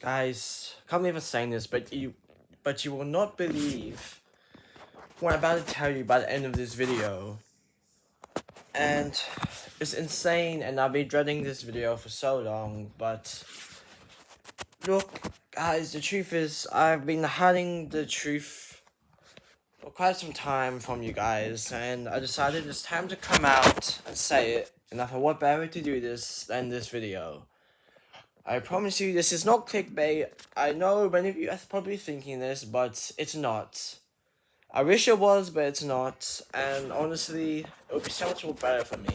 Guys, can't believe I'm saying this, but you will not believe what I'm about to tell you by the end of this video. And it's insane, and I've been dreading this video for so long, but look, guys, the truth is, I've been hiding the truth for quite some time from you guys, and I decided it's time to come out and say it, and I thought what better to do this than this video. I promise you, this is not clickbait. I know many of you are probably thinking this, but it's not. I wish it was, but it's not. And honestly, it would be so much more better for me.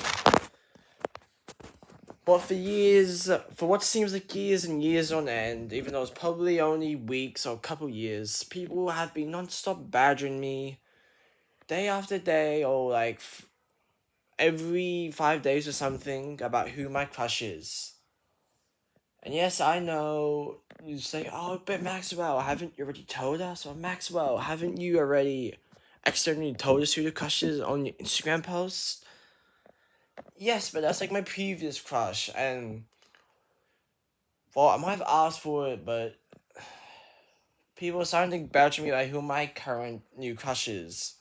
But for years, for what seems like years and years on end, even though it's probably only weeks or a couple years, people have been non-stop badgering me day after day, or like every 5 days or something, about who my crush is. And yes, I know, you say, oh, but Maxwell, haven't you already told us? Or Maxwell, haven't you already externally told us who the crush is on your Instagram posts? Yes, but that's like my previous crush, and, well, I might have asked for it, but people are starting to badger me like who my current new crush is.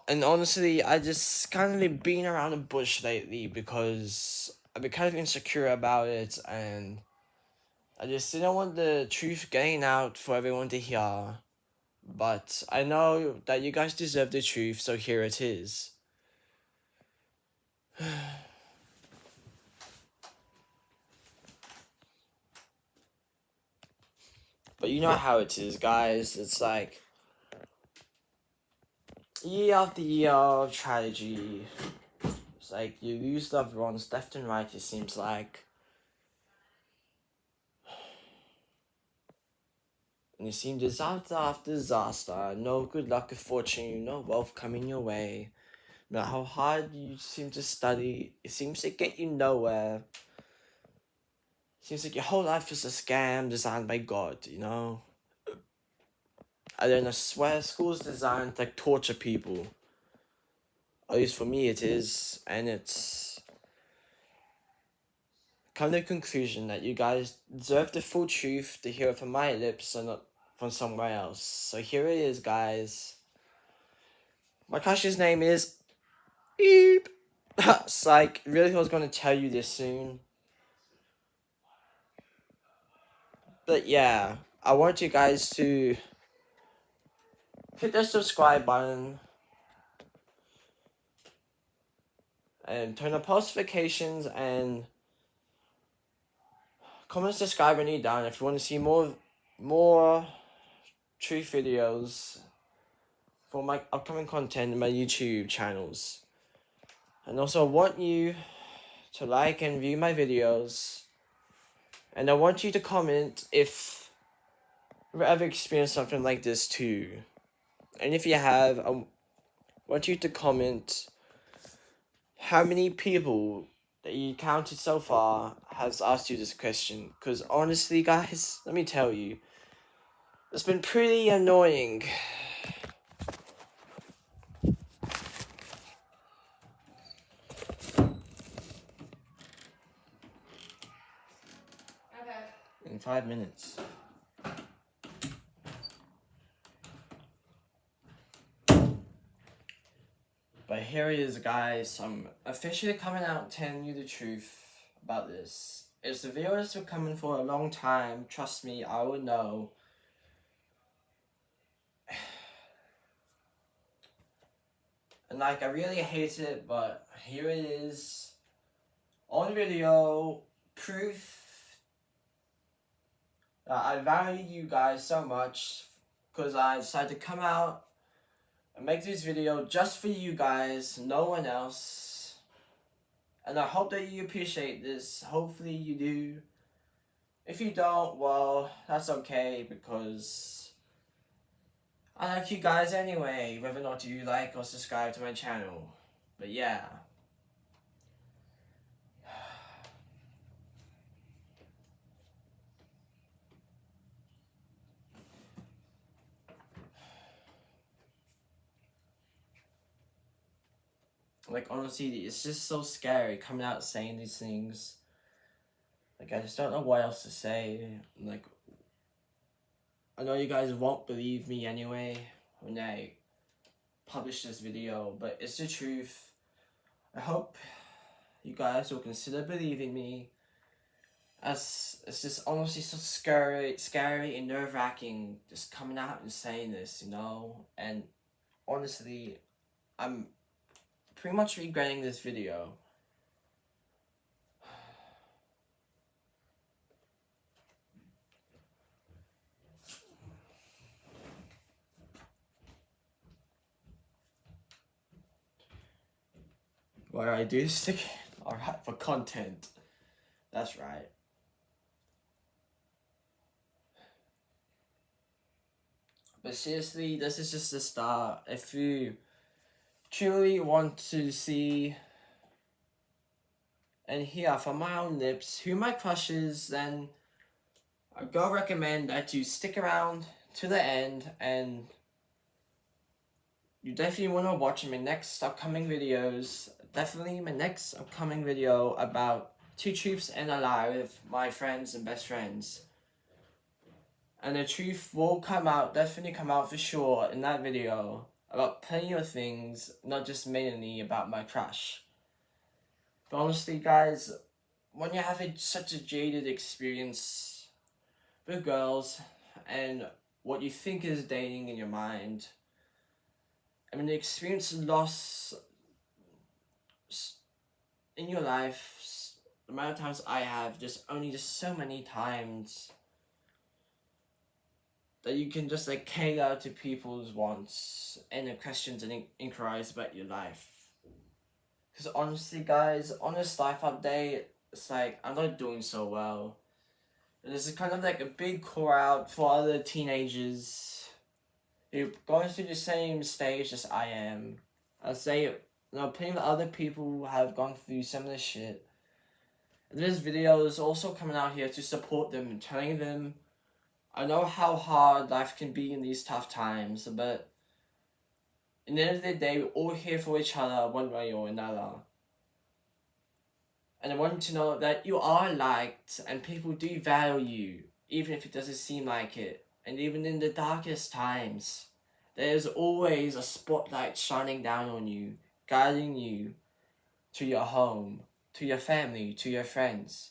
And honestly, I just kind of been around the bush lately because I've been kind of insecure about it, and I just didn't want the truth getting out for everyone to hear. But I know that you guys deserve the truth, so here it is. But you know how it is, guys. It's like year after year of tragedy. It's like you lose loved ones left and right, it seems like. And it seems disaster after disaster. No good luck or fortune, no wealth coming your way. No matter how hard you seem to study, it seems to get you nowhere. Seems like your whole life is a scam designed by God, you know? I don't know, swear school's designed to like torture people. At least for me it is, and it's come to the conclusion that you guys deserve the full truth to hear it from my lips and not from somewhere else. So here it is, guys. My crush's name is Beep. Psych, really I was gonna tell you this soon. But yeah, I want you guys to hit the subscribe button and turn on post notifications and comment, subscribe when you're done if you want to see more truth videos for my upcoming content in my YouTube channels. And also I want you to like and view my videos. And I want you to comment if you've ever experienced something like this too. And if you have, I want you to comment how many people that you counted so far has asked you this question. Because honestly, guys, let me tell you, it's been pretty annoying. In 5 minutes. But here it is, guys. I'm officially coming out telling you the truth about this. It's the video that's been coming for a long time. Trust me, I would know. And like, I really hate it, but here it is. On video, proof that I value you guys so much, because I decided to come out and make this video just for you guys, no one else. And I hope that you appreciate this. Hopefully you do. If you don't, well, that's okay, because I like you guys anyway, whether or not you like or subscribe to my channel. But yeah. Like, honestly, it's just so scary coming out saying these things. Like, I just don't know what else to say. Like, I know you guys won't believe me anyway when I publish this video, but it's the truth. I hope you guys will consider believing me, as it's just honestly so scary and nerve-wracking just coming out and saying this, you know? And honestly, I'm pretty much regretting this video. What I do stick alright for content. That's right. But seriously, this is just the start. If you truly want to see and hear from my own lips who my crush is, then I go recommend that you stick around to the end, and you definitely want to watch my next upcoming videos. Definitely my next upcoming video about two truths and a lie with my friends and best friends. And the truth will come out, definitely come out for sure in that video, about plenty of things, not just mainly about my crush. But honestly, guys, when you're having such a jaded experience with girls and what you think is dating in your mind, I mean, the experience loss in your life, the amount of times I have, just so many times, that you can just like cater to people's wants and the questions and inquiries about your life. Because honestly, guys, honest life update, it's like I'm not doing so well. And this is kind of like a big call out for other teenagers who are going through the same stage as I am. I'd say, you know, plenty of other people have gone through similar shit. And this video is also coming out here to support them and telling them, I know how hard life can be in these tough times, but in the end of the day, we're all here for each other one way or another. And I want you to know that you are liked and people do value you, even if it doesn't seem like it. And even in the darkest times, there's always a spotlight shining down on you, guiding you to your home, to your family, to your friends.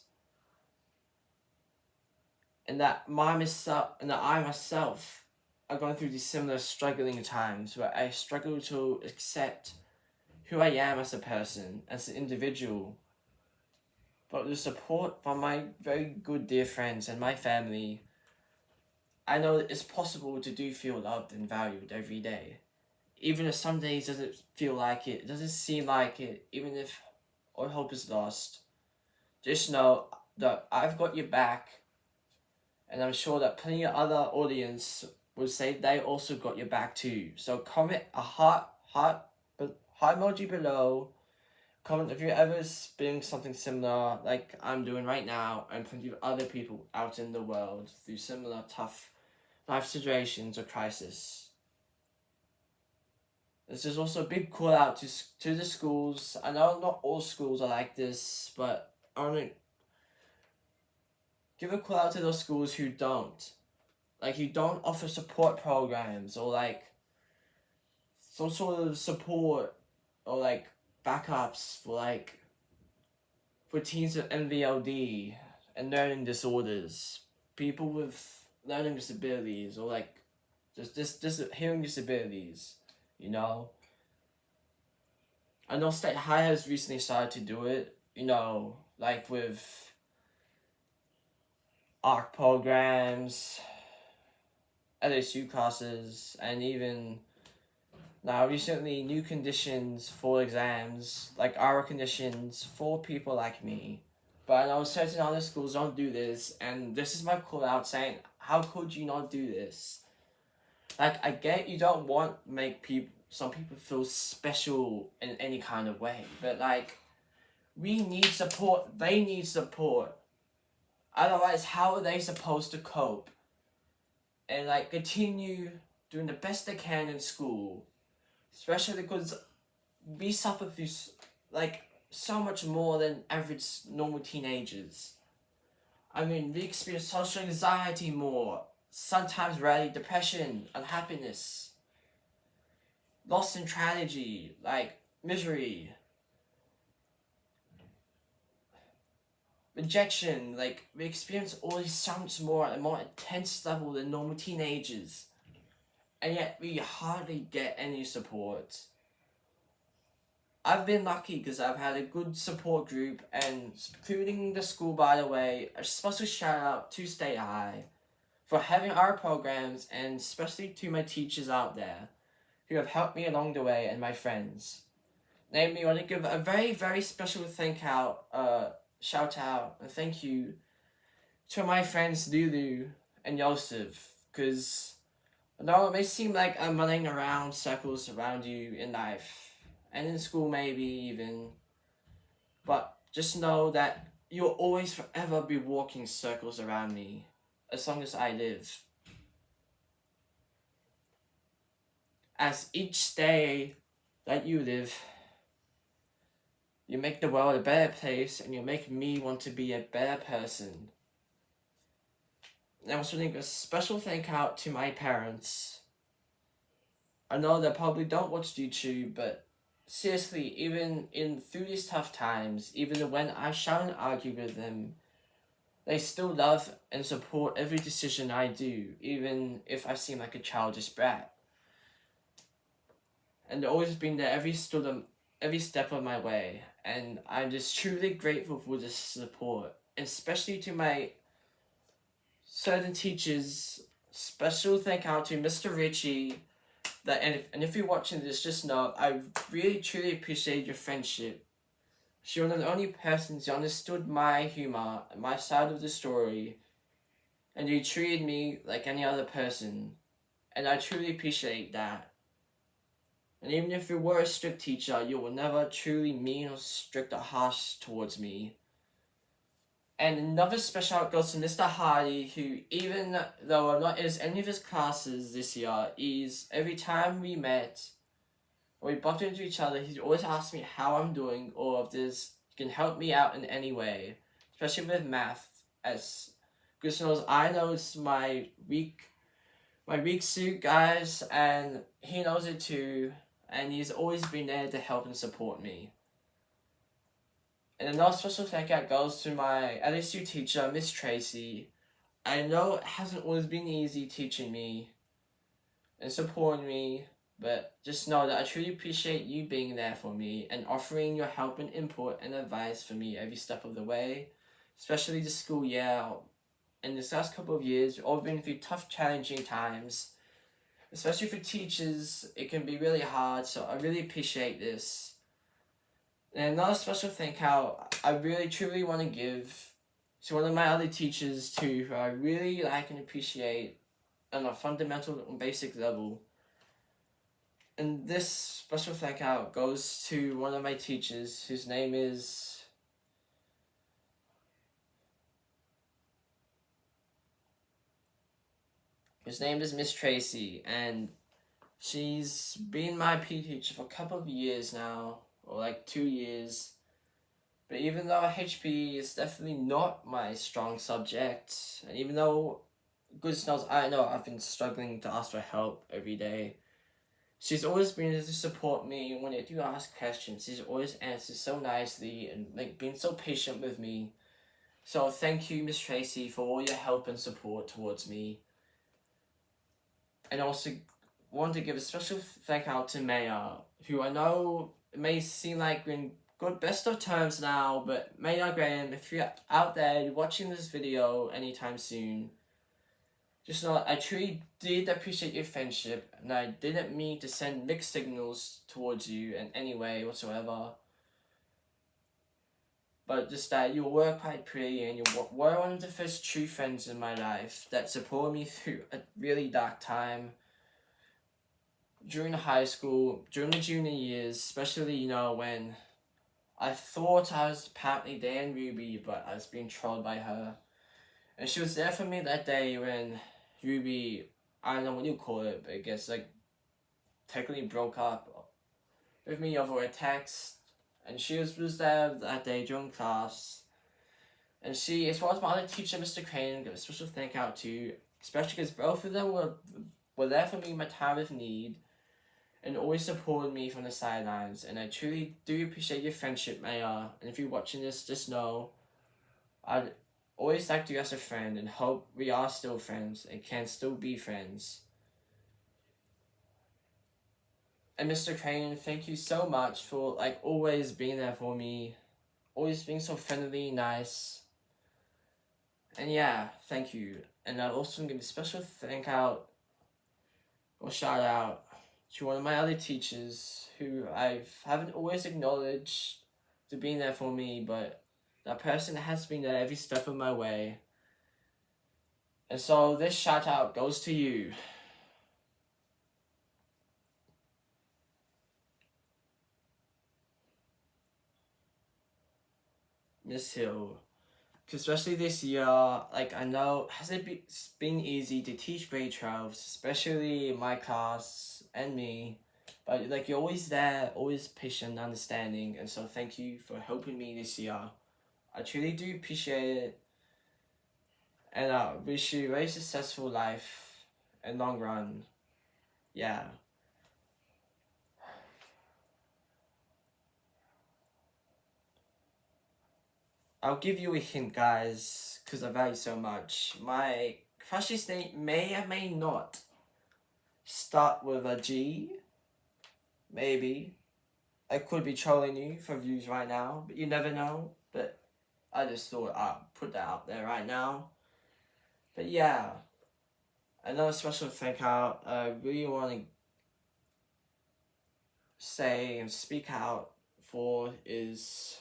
And that I myself are going through these similar struggling times where I struggle to accept who I am as a person, as an individual. But with the support from my very good dear friends and my family, I know that it's possible to do feel loved and valued every day. Even if some days doesn't feel like it doesn't seem like it, even if all hope is lost, just know that I've got your back. And I'm sure that plenty of other audience will say they also got your back too. So comment a heart emoji below. Comment if you're ever experiencing something similar like I'm doing right now, and plenty of other people out in the world through similar tough life situations or crisis. This is also a big call out to the schools. I know not all schools are like this, but I want to give a call out to those schools who don't. Like, you don't offer support programs or like some sort of support or like backups for teens with NVLD and learning disorders, people with learning disabilities, or like just hearing disabilities, you know. I know State High has recently started to do it, you know, like with ARC programs, LSU classes, and even now recently new conditions for exams, like our conditions for people like me. But I know certain other schools don't do this, and this is my call out saying, how could you not do this? Like, I get you don't want to make some people feel special in any kind of way, but like, we need support, they need support. Otherwise, how are they supposed to cope and like continue doing the best they can in school? Especially because we suffer through like so much more than average normal teenagers. I mean, we experience social anxiety more, sometimes rarely depression, unhappiness, loss and tragedy, like misery, rejection. Like, we experience all these sounds more at a more intense level than normal teenagers, and yet we hardly get any support. I've been lucky because I've had a good support group, and including the school, by the way. A special shout out to Stay High for having our programs, and especially to my teachers out there who have helped me along the way and my friends. Namely, I want to give a very, very special shout out, and thank you to my friends Lulu and Yosef, because although it may seem like I'm running around circles around you in life, and in school maybe even, but just know that you'll always forever be walking circles around me, as long as I live. As each day that you live, you make the world a better place, and you make me want to be a better person. And I also think a special thank out to my parents. I know they probably don't watch YouTube, but seriously, even through these tough times, even when I shout and argue with them, they still love and support every decision I do, even if I seem like a childish brat. And they've always been there every step of my way, and I'm just truly grateful for this support, especially to my certain teachers. Special thank out to Mr. Ritchie. And if you're watching this, just know I really truly appreciate your friendship. You're one of the only persons who understood my humor and my side of the story, and you treated me like any other person, and I truly appreciate that. And even if you were a strict teacher, you were never truly mean or strict or harsh towards me. And another special out goes to Mr. Hardy, who, even though I'm not in any of his classes this year, is every time we met or we bumped into each other, he'd always ask me how I'm doing, or if he can help me out in any way, especially with math. As Chris knows, I know it's my weak suit, guys, and he knows it too. And he's always been there to help and support me. And another special thank you goes to my LSU teacher, Miss Tracy. I know it hasn't always been easy teaching me and supporting me, but just know that I truly appreciate you being there for me and offering your help and input and advice for me every step of the way, especially the school year. In this last couple of years, we've all been through tough, challenging times. Especially for teachers, it can be really hard, so I really appreciate this. And another special thank out I really truly want to give to one of my other teachers too, who I really like and appreciate on a fundamental and basic level. And this special thank out goes to one of my teachers whose name is Miss Tracy, and she's been my PE teacher for a couple of years now, or like 2 years. But even though HP is definitely not my strong subject, and even though goodness knows I know I've been struggling to ask for help every day, she's always been there to support me when I do ask questions. She's always answered so nicely and like been so patient with me. So thank you, Miss Tracy, for all your help and support towards me. And also want to give a special thank out to Maya, who I know it may seem like we're in good best of terms now, but Maya Graham, if you're out there, you're watching this video anytime soon, just know I truly did appreciate your friendship, and I didn't mean to send mixed signals towards you in any way whatsoever. But just that you were quite pretty, and you were one of the first true friends in my life that supported me through a really dark time during high school, during the junior years, especially, when I thought I was apparently dating Ruby, but I was being trolled by her. And she was there for me that day when Ruby, I don't know what you call it, but I guess, technically broke up with me over a text. And she was there that day during class. And she, as well as my other teacher, Mr. Crane, give a special thank out to, especially because both of them were there for me in my time of need and always supported me from the sidelines. And I truly do appreciate your friendship, Maya. And if you're watching this, just know I'd always like you as a friend and hope we are still friends and can still be friends. And Mr. Crane, thank you so much for like always being there for me, always being so friendly, nice. And yeah, thank you. And I also give a special thank out or shout out to one of my other teachers who I haven't always acknowledged to being there for me, but that person has been there every step of my way. And so this shout out goes to you. Miss Hill. Especially this year, like I know, has it been easy to teach grade 12s, especially my class and me, but like you're always there, always patient and understanding, and so thank you for helping me this year. I truly do appreciate it, and I wish you a very successful life and long run. Yeah. I'll give you a hint, guys, because I value so much. My crush's name may or may not start with a G. Maybe. I could be trolling you for views right now, but you never know. But I just thought I'd put that out there right now. But yeah, another special thank out I really want to say and speak out for is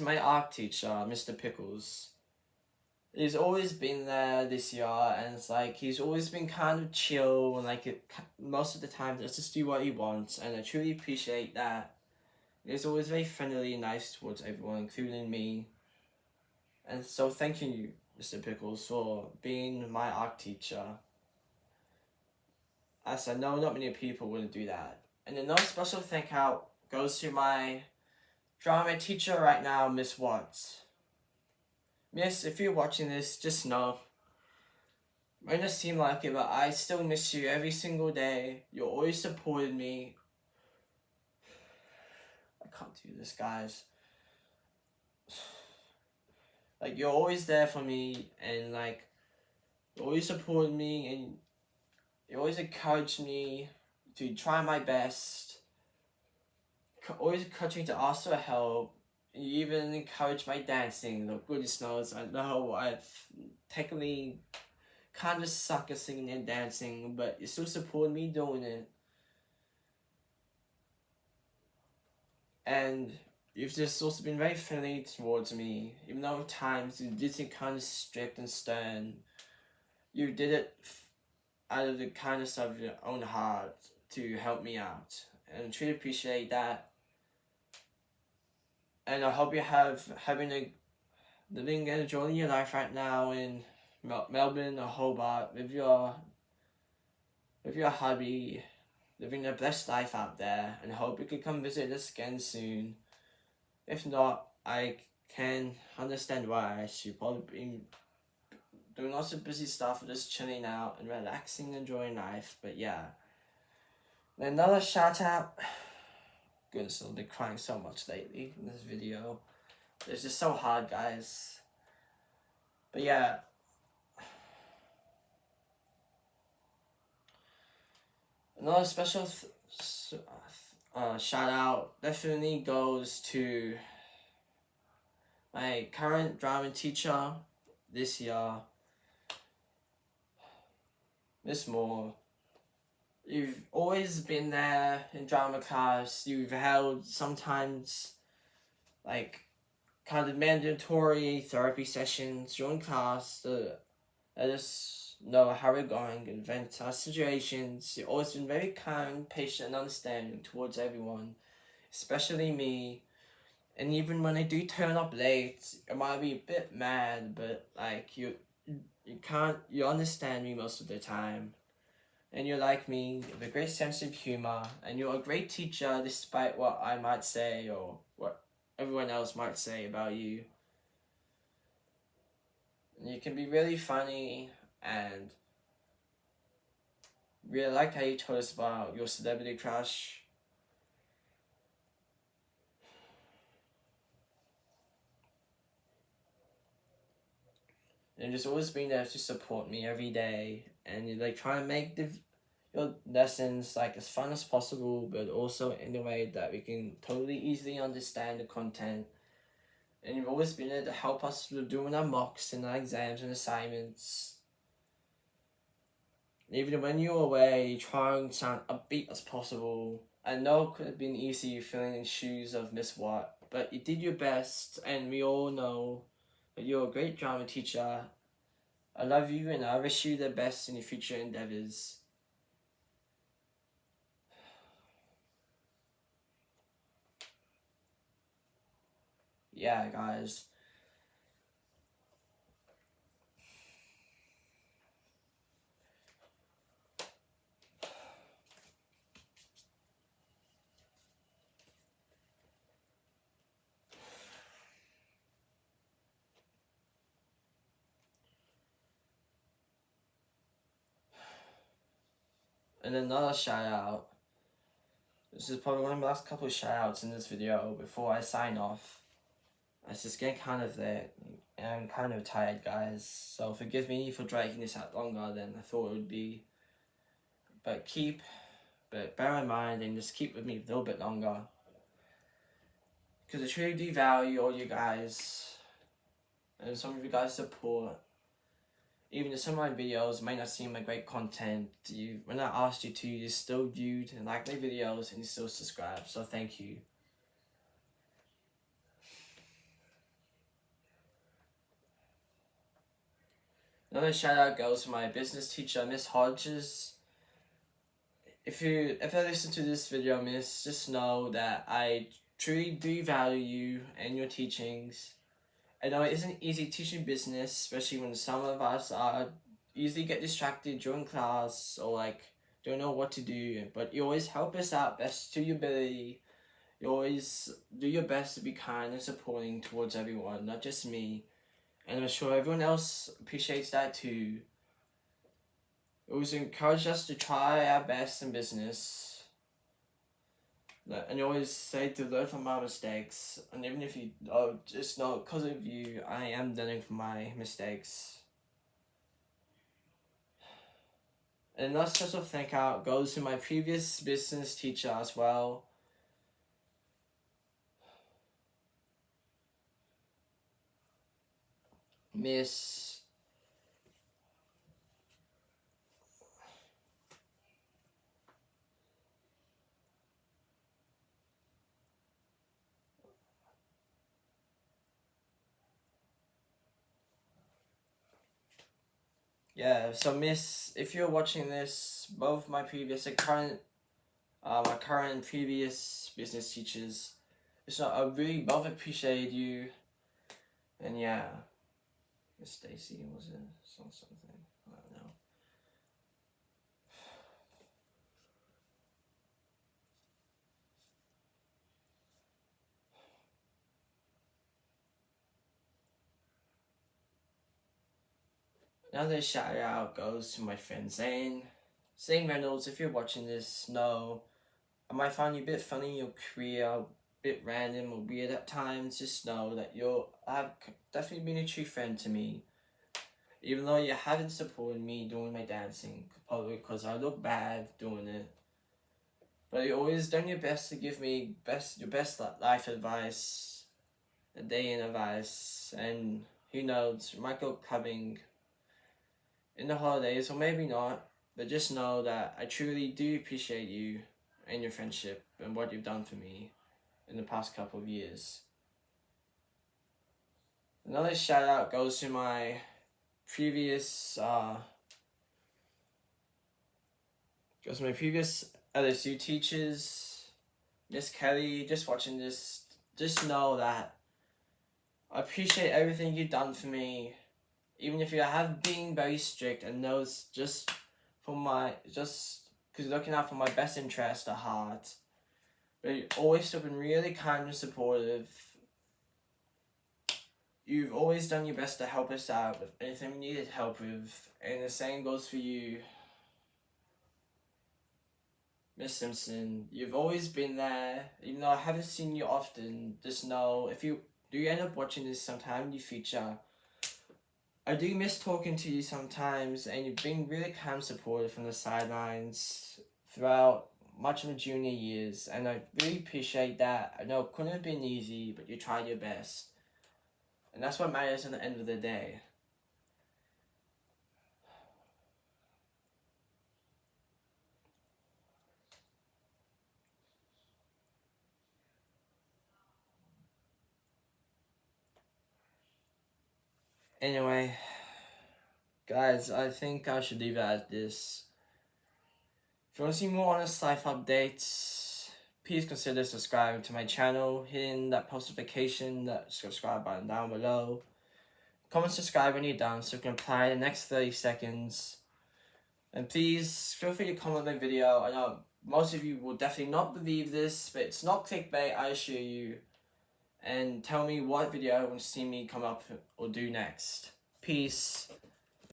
my art teacher, Mr. Pickles. He's always been there this year, and it's like he's always been kind of chill and like most of the time just do what he wants, and I truly appreciate that. He's always very friendly and nice towards everyone, including me. And so thank you, Mr. Pickles, for being my art teacher. As I know not many people wouldn't do that. And another special thank out goes to my drama teacher right now, Miss Watts. Miss, if you're watching this, just know, it might not seem like it, but I still miss you every single day. You always supported me. I can't do this, guys. Like, you're always there for me, and like, you always supported me, and you always encouraged me to try my best. Always encouraged me to ask for help. You even encouraged my dancing. The goodness knows, I know I've technically kind of suck at singing and dancing, but you still supported me doing it. And you've just also been very friendly towards me, even though at times you did seem kind of strict and stern. You did it out of the kindness of your own heart to help me out, and I truly appreciate that. And I hope you're living and enjoying your life right now in Melbourne or Hobart with your hubby, living a blessed life out there, and I hope you can come visit us again soon. If not, I can understand why. You've probably been doing lots of busy stuff, just chilling out and relaxing, enjoying life. But yeah. And another shout out. Goodness, I've been crying so much lately in this video. It's just so hard, guys. But yeah. Another special shout out definitely goes to my current drama teacher this year, Miss Moore. You've always been there in drama class. You've held sometimes like kind of mandatory therapy sessions during class to let us know how we're going and vent our situations. You've always been very kind, patient, and understanding towards everyone, especially me. And even when I do turn up late, I might be a bit mad, but like you understand me most of the time. and you're like me, with a great sense of humor, and you're a great teacher despite what I might say or what everyone else might say about you. And you can be really funny, and really like how you told us about your celebrity crush. And just always being there to support me every day, and you're like trying to make your lessons like as fun as possible, but also in a way that we can totally easily understand the content. And you've always been there to help us with doing our mocks and our exams and assignments. Even when you're away, you try and sound upbeat as possible. I know it could have been easy feeling in the shoes of Miss Watt, but you did your best, and we all know that you're a great drama teacher. I love you, and I wish you the best in your future endeavors. Yeah, guys. And another shout out. This is probably one of my last couple of shout outs in this video before I sign off. It's just getting kind of there, and I'm kind of tired, guys. So forgive me for dragging this out longer than I thought it would be. But bear in mind and just keep with me a little bit longer. Because I truly do value all you guys and some of you guys' support. Even if some of my videos may not seem like great content, when I asked you to, you still viewed and liked my videos and you still subscribed, so thank you. Another shout out goes to my business teacher, Miss Hodges. If you ever listen to this video, Miss, just know that I truly do value you and your teachings. I know it isn't easy teaching business, especially when some of us easily get distracted during class or like don't know what to do, but you always help us out best to your ability. You always do your best to be kind and supporting towards everyone, not just me. And I'm sure everyone else appreciates that too. It always encouraged us to try our best in business. And you always say to learn from my mistakes, and even if you just know because of you, I am learning from my mistakes. And another special thank out goes to my previous business teacher as well. Miss Yeah, so Miss, if you're watching this, both my previous and current, my current and previous business teachers, I really both appreciate you, and yeah, Miss Stacy was it something, I don't know. Another shout out goes to my friend Zane. Zane Reynolds, if you're watching this, know I might find you a bit funny in your career, a bit random or weird at times. Just know that have definitely been a true friend to me. Even though you haven't supported me doing my dancing, probably because I look bad doing it. But you always done your best to give me your best life advice, a day in advice, and who knows, might go clubbing in the holidays, or maybe not, but just know that I truly do appreciate you and your friendship and what you've done for me in the past couple of years. Another shout out goes to my previous LSU teachers. Miss Kelly, just watching this, just know that I appreciate everything you've done for me. Even if you have been very strict, and know it's just for my, just because you're looking out for my best interest at heart. But you've always still been really kind and supportive. You've always done your best to help us out with anything we needed help with. And the same goes for you, Miss Simpson. You've always been there. Even though I haven't seen you often, just know if you do end up watching this sometime in the future, I do miss talking to you sometimes, and you've been really kind and supportive from the sidelines throughout much of the junior years, and I really appreciate that. I know it couldn't have been easy, but you tried your best. And that's what matters at the end of the day. Anyway, guys, I think I should leave it at this. If you want to see more honest life updates, please consider subscribing to my channel, hitting that post notification, that subscribe button down below. Comment subscribe when you're done so you can apply in the next 30 seconds. And please feel free to comment on my video. I know most of you will definitely not believe this, but it's not clickbait, I assure you. And tell me what video you want to see me come up or do next. Peace.